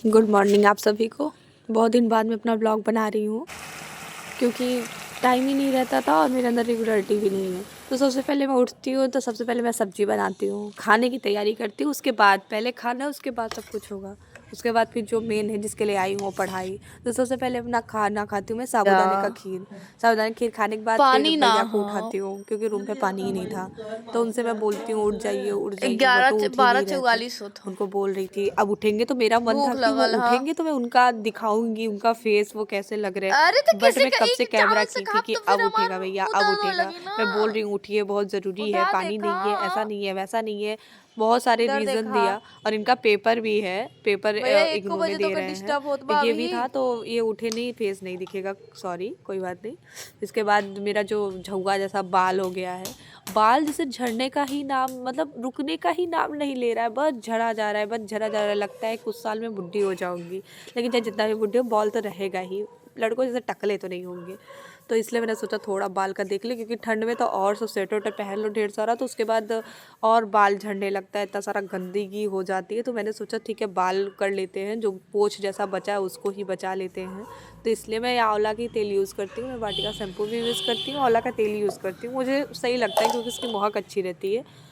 Good morning आप सभी को। बहुत दिन बाद मैं अपना ब्लॉग बना रही हूँ क्योंकि टाइम ही नहीं रहता था और मेरे अंदर रेगुलरिटी भी नहीं है। तो सबसे पहले मैं उठती हूँ तो सबसे पहले मैं सब्ज़ी बनाती हूँ, खाने की तैयारी करती हूँ। उसके बाद पहले खाना, उसके बाद सब कुछ होगा। उसके बाद फिर जो मेन है जिसके लिए आई हूँ वो पढ़ाई। तो सबसे पहले अपना खाना खाती हूँ मैं, साबूदाने का खीर। साबूदाने खीर खाने के बाद फिर पानी ना भैया को हो। उठाती हूँ क्योंकि रूम पे पानी ही नहीं था। तो उनसे मैं बोलती हूँ उठ जाइए, बट वो ग्यारह उठ ही बारह नहीं रहे थे। चौवालीस होता। उनको बोल रही थी अब उठेंगे, तो मेरा मन था भूख कि वो लगल हा। उठेंगे तो मैं उनका दिखाऊंगी, उनका फेस वो कैसे लग रहे अरे तो हैं। बट किसी मैं का कब से एक कैमरा चावल से की थी खाब कि तो अब फिर उठेगा हमार भैया, अब उधर हो उठेगा। लगी ना। मैं बोल रही हूँ उठिए, बहुत ज़रूरी है, उठा पानी देखा। नहीं है, ऐसा नहीं है, वैसा नहीं है। बहुत सारे इधर रीज़न देखा। दिया। और इनका पेपर भी है, पेपर भैया एक को इग्नू में बजे तो दे के रहे हैं। डिस्टर्ब होत तो बा ये अभी। भी था, तो ये उठे नहीं, फेस नहीं दिखेगा, सॉरी, कोई बात नहीं। इसके बाद मेरा जो झुग्गा जैसा बाल हो गया है, बाल जैसे झड़ने का ही नाम, मतलब रुकने का ही नाम नहीं ले रहा है, बस झड़ा जा रहा है, बस झड़ा जा रहा है। लगता है कुछ साल में बुढ़ी हो जाऊंगी, लेकिन चाहे जितना भी बुढ़ी हो बाल तो रहेगा ही। लड़कों जैसे टकले तो नहीं होंगे। तो इसलिए मैंने सोचा थोड़ा बाल का देख ले, क्योंकि ठंड में तो और सब स्वेटर वेटर पहन लो ढेर सारा, तो उसके बाद और बाल झड़ने लगता है, इतना सारा गंदगी हो जाती है। तो मैंने सोचा ठीक है बाल कर लेते हैं, जो पोंछ जैसा बचा है उसको ही बचा लेते हैं। तो इसलिए मैं आंवला की तेल यूज़ करती हूँ, मैं वाटिका शैम्पू भी यूज़ करती हूँ, आंवला का तेल यूज़ करती हूँ, मुझे सही लगता है क्योंकि उसकी महक अच्छी रहती है।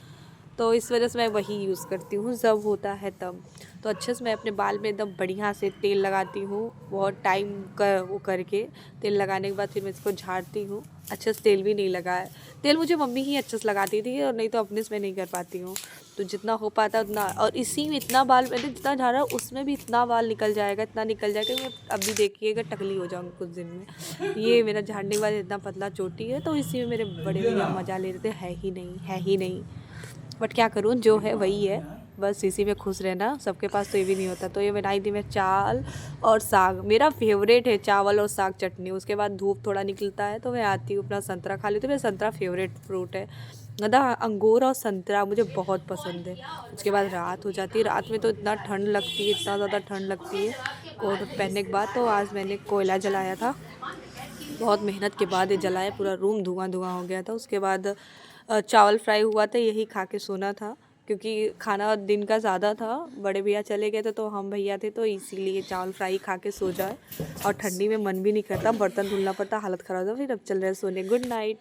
तो इस वजह से मैं वही यूज़ करती हूँ जब होता है तब। तो अच्छे से मैं अपने बाल में एकदम बढ़िया से तेल लगाती हूँ, बहुत टाइम कर वो करके। तेल लगाने के बाद फिर मैं इसको झाड़ती हूँ। अच्छे से तेल भी नहीं लगा है, तेल मुझे मम्मी ही अच्छे से लगाती थी, और नहीं तो अपने से मैं नहीं कर पाती हूँ। तो जितना हो पाता है उतना, और इसी में इतना बाल मैंने जितना झाड़ा उसमें भी इतना बाल निकल जाएगा, इतना निकल जाएगा कि मैं अभी देखिएगा टकली हो जाऊँगी कुछ दिन में। ये मेरा झाड़ने के बाद इतना पतला चोटी है, तो इसी में मेरे बड़े भैया मज़ा ले रहे थे, है ही नहीं, है ही नहीं। बट क्या करूँ, जो है वही है, बस इसी में खुश रहना। सबके पास तो ये भी नहीं होता। तो ये बनाई थी मैं चावल और साग, मेरा फेवरेट है चावल और साग चटनी। उसके बाद धूप थोड़ा निकलता है तो मैं आती हूँ, अपना संतरा खा लेती हूँ। मेरा संतरा फेवरेट फ्रूट है, मतलब अंगूर और संतरा मुझे बहुत पसंद है। उसके बाद रात हो जाती है, रात में तो इतना ठंड लगती है, इतना ज़्यादा ठंड लगती है कोट पहनने के बाद। तो आज मैंने कोयला जलाया था, बहुत मेहनत के बाद ये जलाया, पूरा रूम धुआं धुआं हो गया था। उसके बाद चावल फ्राई हुआ था, यही खा के सोना था क्योंकि खाना दिन का ज़्यादा था। बड़े भैया चले गए थे तो हम भैया थे, तो इसीलिए चावल फ्राई खा के सो जाए। और ठंडी में मन भी नहीं करता, बर्तन धुलना पड़ता, हालत ख़राब हो, फिर अब चल रहे सोने। Good night.